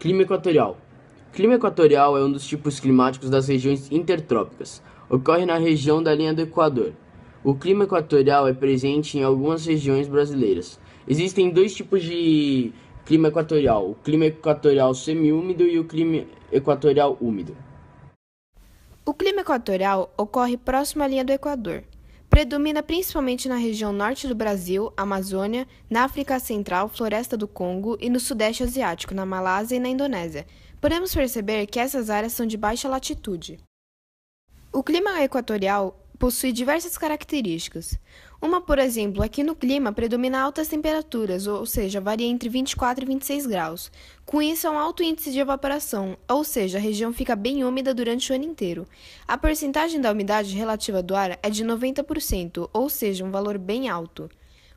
Clima equatorial. Clima equatorial é um dos tipos climáticos das regiões intertrópicas. Ocorre na região da linha do Equador. O clima equatorial é presente em algumas regiões brasileiras. Existem dois tipos de clima equatorial: o clima equatorial semiúmido e o clima equatorial úmido. O clima equatorial ocorre próximo à linha do Equador. Predomina principalmente na região norte do Brasil, Amazônia, na África Central, Floresta do Congo e no Sudeste Asiático, na Malásia e na Indonésia. Podemos perceber que essas áreas são de baixa latitude. O clima equatorial possui diversas características. Uma, por exemplo, é que no clima predomina altas temperaturas, ou seja, varia entre 24 e 26 graus. Com isso, há um alto índice de evaporação, ou seja, a região fica bem úmida durante o ano inteiro. A porcentagem da umidade relativa do ar é de 90%, ou seja, um valor bem alto.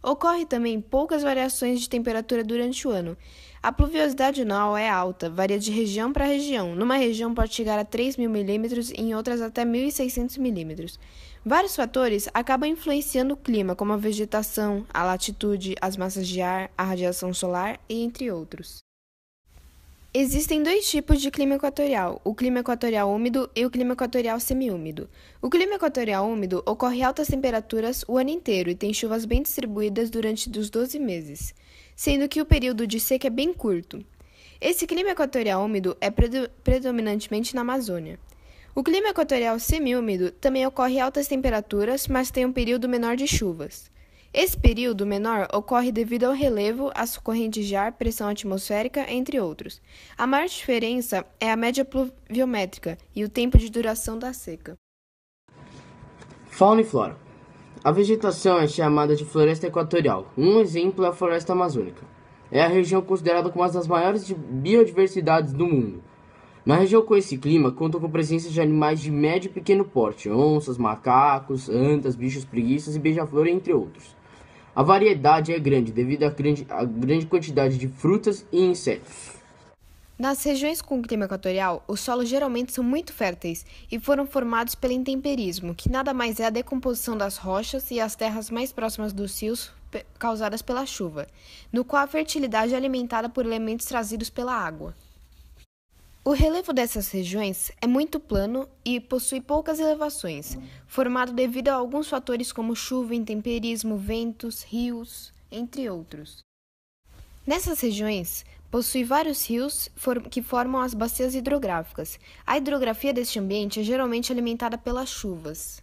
Ocorre também poucas variações de temperatura durante o ano. A pluviosidade anual é alta, varia de região para região. Numa região pode chegar a 3.000 milímetros e em outras até 1.600 milímetros. Vários fatores acabam influenciando o clima, como a vegetação, a latitude, as massas de ar, a radiação solar e entre outros. Existem dois tipos de clima equatorial, o clima equatorial úmido e o clima equatorial semiúmido. O clima equatorial úmido ocorre em altas temperaturas o ano inteiro e tem chuvas bem distribuídas durante os 12 meses, sendo que o período de seca é bem curto. Esse clima equatorial úmido é predominantemente na Amazônia. O clima equatorial semiúmido também ocorre em altas temperaturas, mas tem um período menor de chuvas. Esse período menor ocorre devido ao relevo, às correntes de ar, pressão atmosférica, entre outros. A maior diferença é a média pluviométrica e o tempo de duração da seca. Fauna e flora. A vegetação é chamada de floresta equatorial. Um exemplo é a floresta amazônica. É a região considerada como uma das maiores biodiversidades do mundo. Na região com esse clima, conta com a presença de animais de médio e pequeno porte, onças, macacos, antas, bichos preguiças e beija-flor, entre outros. A variedade é grande devido à grande quantidade de frutas e insetos. Nas regiões com clima equatorial, os solos geralmente são muito férteis e foram formados pelo intemperismo, que nada mais é a decomposição das rochas e as terras mais próximas dos rios causadas pela chuva, no qual a fertilidade é alimentada por elementos trazidos pela água. O relevo dessas regiões é muito plano e possui poucas elevações, formado devido a alguns fatores como chuva, intemperismo, ventos, rios, entre outros. Nessas regiões, possui vários rios que formam as bacias hidrográficas. A hidrografia deste ambiente é geralmente alimentada pelas chuvas.